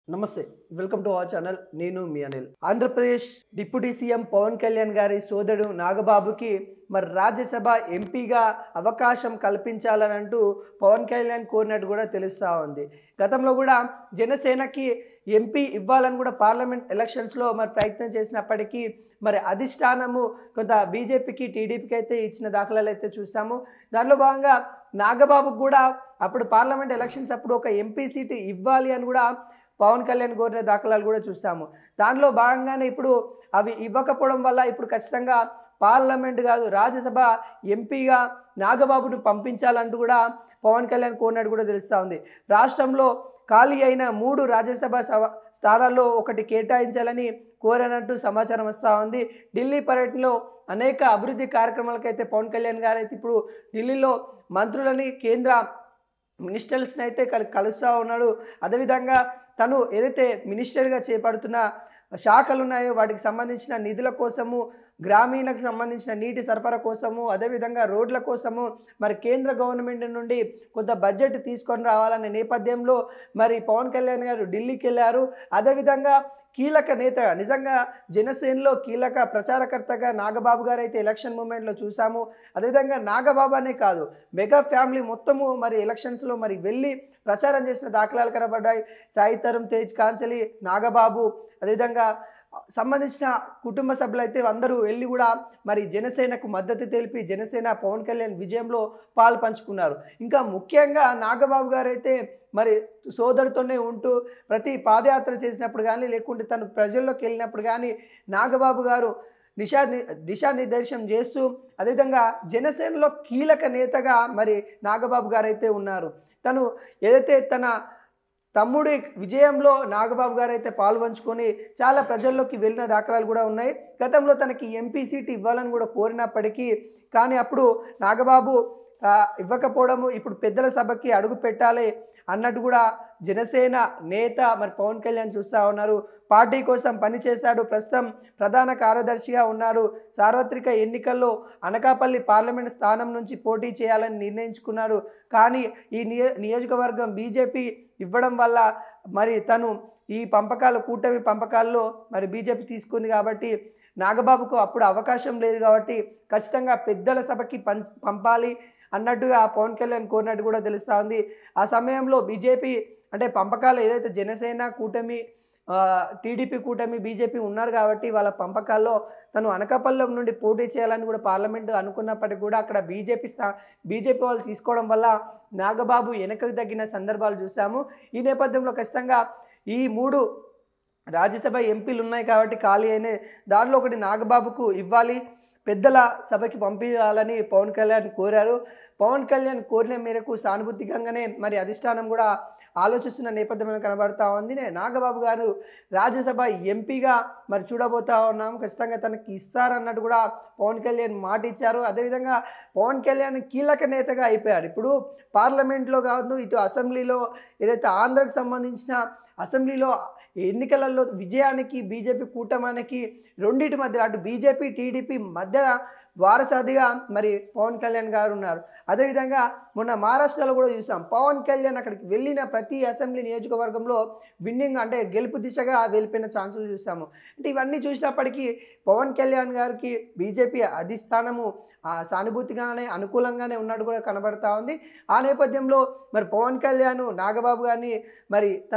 నమస్తే welcome to our channel నేను మీ Anil Andhra Pradesh deputy CM Pawan Kalyan గారి సోదరుడు నాగబాబుకి మరి రాజ్యసభ ఎంపీగా అవకాశం కల్పించాలని అంటూ పవన్ కళ్యాణ్ కోరినట్టు కూడా తెలుస్తూ ఉంది. గతంలో కూడా జనసేనకి ఎంపీ ఇవ్వాలని కూడా పార్లమెంట్ ఎలక్షన్స్లో మరి ప్రయత్నం చేసినప్పటికీ మరి అధిష్టానము కొంత బీజేపీకి టీడీపీకి అయితే ఇచ్చిన దాఖలాలు అయితే చూసాము. దానిలో భాగంగా నాగబాబుకు కూడా అప్పుడు పార్లమెంట్ ఎలక్షన్స్ అప్పుడు ఒక ఎంపీ సీటు ఇవ్వాలి అని కూడా పవన్ కళ్యాణ్ కోరిన దాఖలాలు కూడా చూసాము. దానిలో భాగంగానే ఇప్పుడు అవి ఇవ్వకపోవడం వల్ల ఇప్పుడు ఖచ్చితంగా పార్లమెంట్ కాదు రాజ్యసభ ఎంపీగా నాగబాబును పంపించాలంటూ కూడా పవన్ కళ్యాణ్ కోరినట్టు కూడా తెలుస్తూ ఉంది. రాష్ట్రంలో ఖాళీ అయిన 3 రాజ్యసభ స్థానాల్లో ఒకటి కేటాయించాలని కోరనట్టు సమాచారం వస్తూ ఉంది. ఢిల్లీ పర్యటనలో అనేక అభివృద్ధి కార్యక్రమాలకైతే పవన్ కళ్యాణ్ గారు అయితే ఇప్పుడు ఢిల్లీలో మంత్రులని కేంద్ర మినిస్టర్స్ని అయితే కలుస్తూ ఉన్నాడు. అదేవిధంగా తను ఏదైతే మినిస్టర్గా చేపడుతున్న శాఖలు ఉన్నాయో వాటికి సంబంధించిన నిధుల కోసము, గ్రామీణకు సంబంధించిన నీటి సరఫరా కోసము, అదేవిధంగా రోడ్ల కోసము మరి కేంద్ర గవర్నమెంట్ నుండి కొంత బడ్జెట్ తీసుకొని రావాలనే నేపథ్యంలో మరి పవన్ కళ్యాణ్ గారు ఢిల్లీకి వెళ్ళారు. అదేవిధంగా కీలక నేతగా నిజంగా జనసేనలో కీలక ప్రచారకర్తగా నాగబాబు గారు అయితే ఎలక్షన్ మూమెంట్లో చూసాము. అదేవిధంగా నాగబాబు అనే కాదు మెగా ఫ్యామిలీ మొత్తము మరి ఎలక్షన్స్లో మరి వెళ్ళి ప్రచారం చేసిన దాఖలాలు కనబడ్డాయి. సాయి తరుణ్ తేజ్ కాంచలి నాగబాబు అదేవిధంగా సంబంధించిన కుటుంబ సభ్యులు అయితే అందరూ వెళ్ళి కూడా మరి జనసేనకు మద్దతు తెలిపి జనసేన పవన్ కళ్యాణ్ విజయంలో పాలు పంచుకున్నారు. ఇంకా ముఖ్యంగా నాగబాబు గారు అయితే మరి సోదరుతోనే ఉంటూ ప్రతి పాదయాత్ర చేసినప్పుడు కానీ లేకుంటే తను ప్రజల్లోకి వెళ్ళినప్పుడు కానీ నాగబాబు గారు దిశానిర్దేశం చేస్తూ అదేవిధంగా జనసేనలో కీలక నేతగా మరి నాగబాబు గారు అయితే ఉన్నారు. తను ఏదైతే తన తమ్ముడి విజయంలో నాగబాబు గారు అయితే పాల్పంచుకొని చాలా ప్రజల్లోకి వెళ్ళిన దాఖలాలు కూడా ఉన్నాయి. గతంలో తనకి ఎంపీ సీట్ ఇవ్వాలని కూడా కోరినప్పటికీ కానీ అప్పుడు నాగబాబు ఇవ్వకపోవడము ఇప్పుడు పెద్దల సభకి అడుగు పెట్టాలి అన్నట్టు కూడా జనసేన నేత మరి పవన్ కళ్యాణ్ చూస్తూ ఉన్నారు. పార్టీ కోసం పనిచేశాడు, ప్రస్తుతం ప్రధాన కార్యదర్శిగా ఉన్నాడు. సార్వత్రిక ఎన్నికల్లో అనకాపల్లి పార్లమెంట్ స్థానం నుంచి పోటీ చేయాలని నిర్ణయించుకున్నాడు. కానీ ఈ నియోజకవర్గం బీజేపీ ఇవ్వడం వల్ల మరి తను ఈ కూటమి పంపకాల్లో మరి బీజేపీ తీసుకుంది కాబట్టి నాగబాబుకు అప్పుడు అవకాశం లేదు కాబట్టి ఖచ్చితంగా పెద్దల సభకి పంపాలి అన్నట్టుగా పవన్ కళ్యాణ్ కోరినట్టు కూడా తెలుస్తూ ఉంది. ఆ సమయంలో బీజేపీ అంటే పంపకాలు ఏదైతే జనసేన కూటమి టీడీపీ కూటమి బీజేపీ ఉన్నారు కాబట్టి వాళ్ళ పంపకాల్లో తను అనకాపల్లి నుండి పోటీ చేయాలని కూడా పార్లమెంటు అనుకున్నప్పటికీ కూడా అక్కడ బీజేపీ వాళ్ళు తీసుకోవడం వల్ల నాగబాబు వెనకకు తగ్గిన సందర్భాలు చూసాము. ఈ నేపథ్యంలో ఖచ్చితంగా ఈ 3 రాజ్యసభ ఎంపీలు ఉన్నాయి కాబట్టి ఖాళీ అయిన దానిలో ఒకటి నాగబాబుకు ఇవ్వాలి, పెద్దల సభకి పంపించాలని పవన్ కళ్యాణ్ కోరారు. పవన్ కళ్యాణ్ కోరిన మేరకు సానుభూతికంగానే మరి అధిష్టానం కూడా ఆలోచిస్తున్న నేపథ్యంలో కనబడతా ఉంది. నాగబాబు గారు రాజ్యసభ ఎంపీగా మరి చూడబోతా ఉన్నాం, ఖచ్చితంగా తనకి ఇస్తారన్నట్టు కూడా పవన్ కళ్యాణ్ మాట ఇచ్చారు. అదేవిధంగా పవన్ కళ్యాణ్ కీలక నేతగా అయిపోయాడు. ఇప్పుడు పార్లమెంట్లో కాదు ఇటు అసెంబ్లీలో ఏదైతే ఆంధ్రకు సంబంధించిన అసెంబ్లీలో ఎన్నికలలో విజయానికి బీజేపీ కూటమికి రెండింటి మధ్య అటు బీజేపీ టీడీపీ మధ్య వారసాదిగా మరి పవన్ కళ్యాణ్ గారు ఉన్నారు. అదేవిధంగా మొన్న మహారాష్ట్రలో కూడా చూసాం పవన్ కళ్యాణ్ అక్కడికి వెళ్ళిన ప్రతి అసెంబ్లీ నియోజకవర్గంలో విన్నింగ్ అంటే గెలుపు దిశగా వెళ్ళిపోయిన ఛాన్సులు చూసాము. అంటే ఇవన్నీ చూసినప్పటికీ పవన్ కళ్యాణ్ గారికి బీజేపీ అధిష్టానము సానుభూతిగానే అనుకూలంగానే ఉన్నట్టు కూడా కనబడతా ఉంది. ఆ నేపథ్యంలో మరి పవన్ కళ్యాణ్ నాగబాబు గారిని మరి